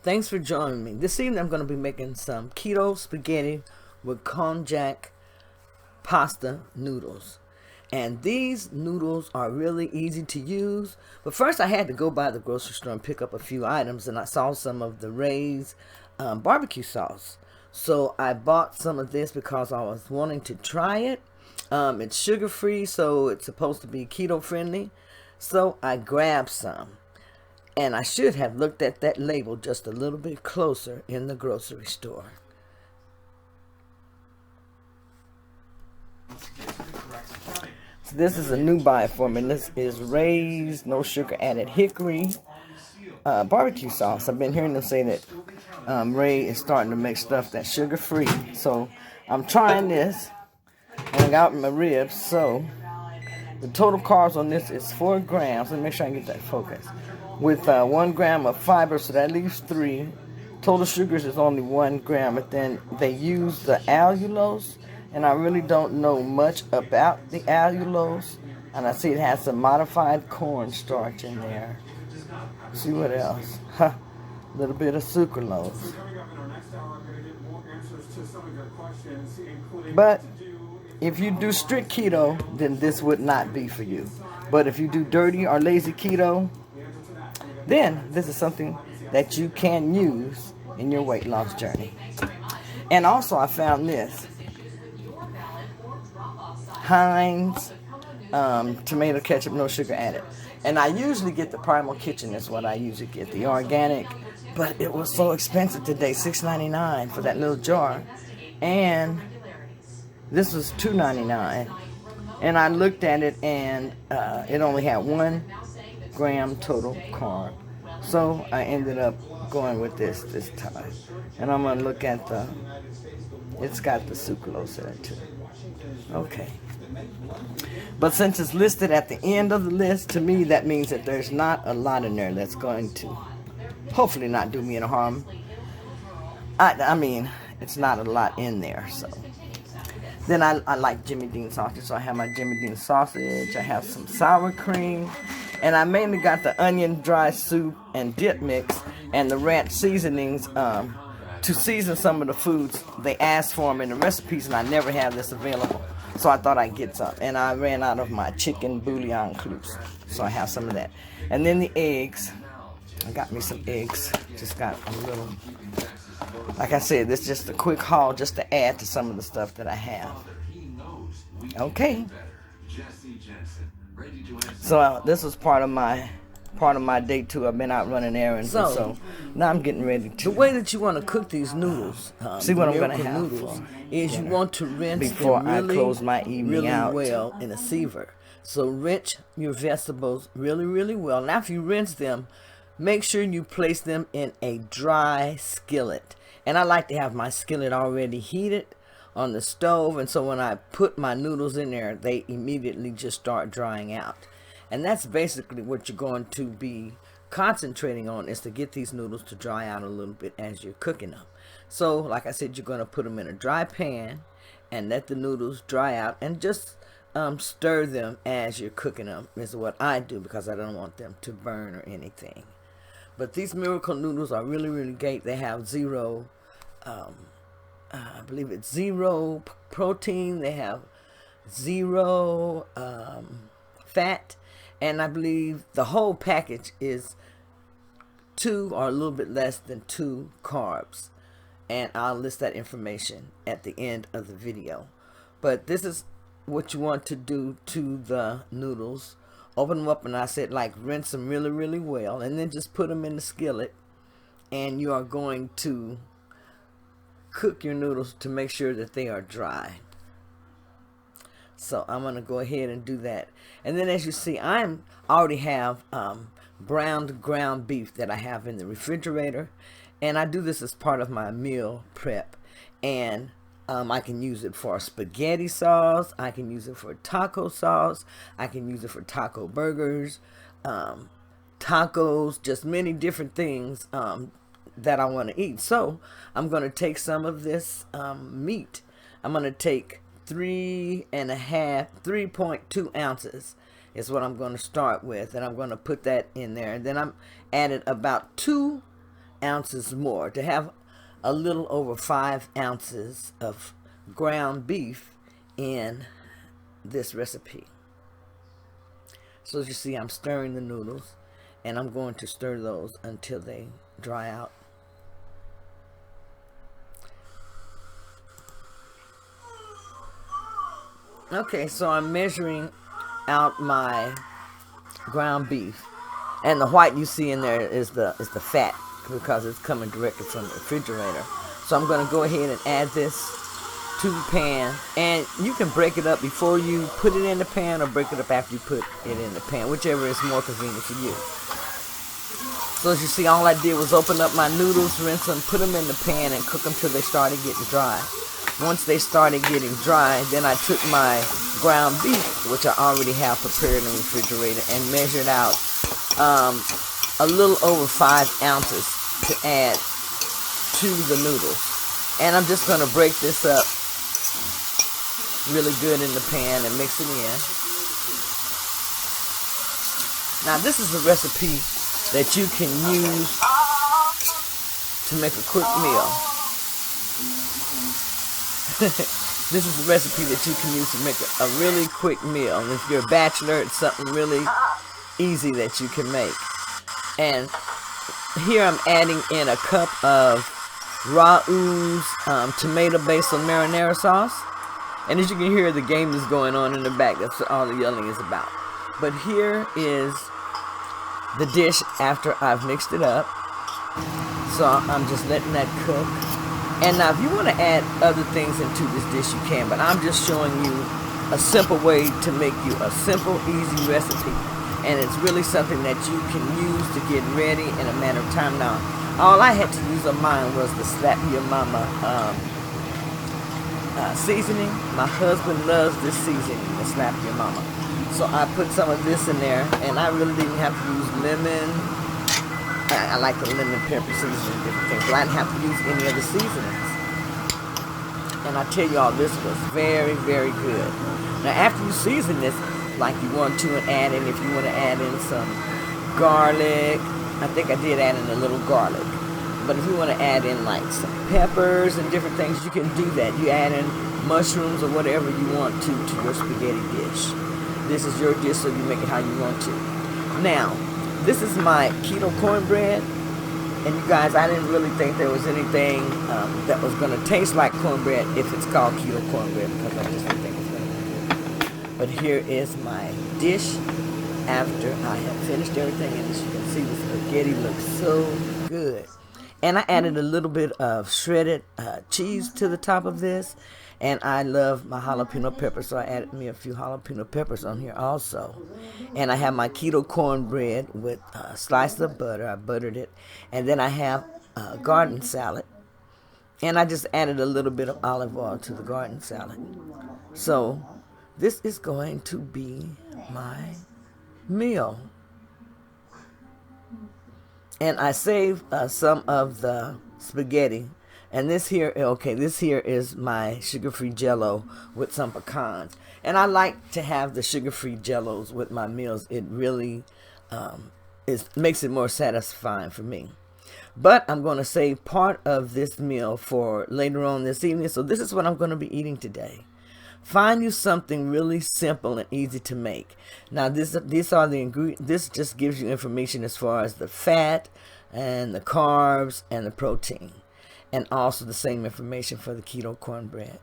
Thanks for joining me. This evening I'm going to be making some keto spaghetti with konjac pasta noodles. And these noodles are really easy to use. But first I had to go by the grocery store and pick up a few items, and I saw some of the Ray's barbecue sauce. So I bought some of this because I was wanting to try it. It's sugar free, so it's supposed to be keto friendly. So I grabbed some. And I should have looked at that label just a little bit closer in the grocery store. So this is a new buy for me. This is Ray's no sugar added hickory barbecue sauce. I've been hearing them say that Ray is starting to make stuff that's sugar free. So I'm trying this, and I got my ribs. So the total carbs on this is 4 grams. Let me make sure I get that focus. With 1 gram of fiber, so that leaves 3. Total sugars is only 1 gram, but then they use the allulose, and I really don't know much about the allulose. And I see it has some modified cornstarch in there. See what else? A little bit of sucralose. But if you do strict keto, then this would not be for you. But if you do dirty or lazy keto, then this is something that you can use in your weight loss journey. And also I found this. Heinz tomato ketchup, no sugar added. And I usually get the Primal Kitchen, that's what I usually get, the organic. But it was so expensive today, $6.99 for that little jar. And this was $2.99. And I looked at it, and it only had 1 gram total carb. So I ended up going with this time. And I'm going to look at it's got the sucralose in it too. Okay. But since it's listed at the end of the list, to me that means that there's not a lot in there that's going to hopefully not do me any harm. I mean, it's not a lot in there, so. Then I like Jimmy Dean sausage, so I have my Jimmy Dean sausage. I have some sour cream. And I mainly got the onion dry soup and dip mix and the ranch seasonings to season some of the foods. They asked for them in the recipes, and I never have this available. So I thought I'd get some. And I ran out of my chicken bouillon cloutes, so I have some of that. And then the eggs. I got me some eggs. Just got a little. Like I said, this is just a quick haul just to add to some of the stuff that I have. Okay. So this was part of my day too. I've been out running errands, so now I'm getting ready to. The way that you want to cook these noodles, see what I'm gonna have noodles, is you want to rinse before them really, I close my evening really out well in a sieve. So rinse your vegetables really, really well. Now, after you rinse them, make sure you place them in a dry skillet. And I like to have my skillet already heated on the stove, and so when I put my noodles in there, they immediately just start drying out. And that's basically what you're going to be concentrating on, is to get these noodles to dry out a little bit as you're cooking them. So like I said, you're going to put them in a dry pan and let the noodles dry out, and just stir them as you're cooking them is what I do, because I don't want them to burn or anything. But these miracle noodles are really, really great. They have zero I believe it's 0 protein. They have 0 fat, and I believe the whole package is 2 or a little bit less than 2 carbs. And I'll list that information at the end of the video. But this is what you want to do to the noodles. Open them up, and I said, like, rinse them really, really well, and then just put them in the skillet, and you are going to cook your noodles to make sure that they are dry. So I'm going to go ahead and do that. And then, as you see, I already have browned ground beef that I have in the refrigerator, and I do this as part of my meal prep. And I can use it for spaghetti sauce. I can use it for taco sauce. I can use it for taco burgers, tacos, just many different things that I want to eat. So I'm going to take some of this meat. I'm going to take 3.2 ounces is what I'm going to start with. And I'm going to put that in there. And then I'm added about 2 ounces more to have a little over 5 ounces of ground beef in this recipe. So as you see, I'm stirring the noodles, and I'm going to stir those until they dry out. Okay, so I'm measuring out my ground beef, and the white you see in there is the fat, because it's coming directly from the refrigerator. So I'm going to go ahead and add this to the pan, and you can break it up before you put it in the pan or break it up after you put it in the pan, whichever is more convenient for you. So as you see, all I did was open up my noodles, rinse them, put them in the pan, and cook them till they started getting dry. Once they started getting dry, then I took my ground beef, which I already have prepared in the refrigerator, and measured out a little over 5 ounces to add to the noodles. And I'm just going to break this up really good in the pan and mix it in. Now this is a recipe that you can use to make a quick meal. This is a recipe that you can use to make a really quick meal. And if you're a bachelor, it's something really easy that you can make. And here I'm adding in a cup of raw ooze tomato basil marinara sauce. And as you can hear, the game is going on in the back. That's what all the yelling is about. But here is the dish after I've mixed it up. So I'm just letting that cook. And now if you want to add other things into this dish, you can. But I'm just showing you a simple way to make you a simple, easy recipe. And it's really something that you can use to get ready in a matter of time. Now, all I had to use on mine was the Slap Your Mama seasoning. My husband loves this seasoning, the Slap Your Mama. So I put some of this in there, and I really didn't have to use lemon. I like the lemon pepper seasoning and different things, but I didn't have to use any of the seasonings. And I tell you all, this was very, very good. Now, after you season this, like you want to, and add in, if you want to add in some garlic, I think I did add in a little garlic, but if you want to add in like some peppers and different things, you can do that. You add in mushrooms or whatever you want to your spaghetti dish. This is your dish, so you make it how you want to. Now, this is my keto cornbread, and you guys, I didn't really think there was anything that was going to taste like cornbread if it's called keto cornbread, because I just didn't think it's going to be good. But here is my dish after I have finished everything, and as you can see, the spaghetti looks so good. And I added a little bit of shredded cheese to the top of this, and I love my jalapeno peppers, so I added me a few jalapeno peppers on here also. And I have my keto cornbread with a slice of butter. I buttered it, and then I have a garden salad, and I just added a little bit of olive oil to the garden salad. So this is going to be my meal. And I saved some of the spaghetti. And this here, okay, this here is my sugar-free Jell-O with some pecans. And I like to have the sugar-free Jell-Os with my meals. It really makes it more satisfying for me. But I'm going to save part of this meal for later on this evening. So this is what I'm going to be eating today. Find you something really simple and easy to make. Now, these are the ingredients. This just gives you information as far as the fat and the carbs and the protein. And also the same information for the keto cornbread.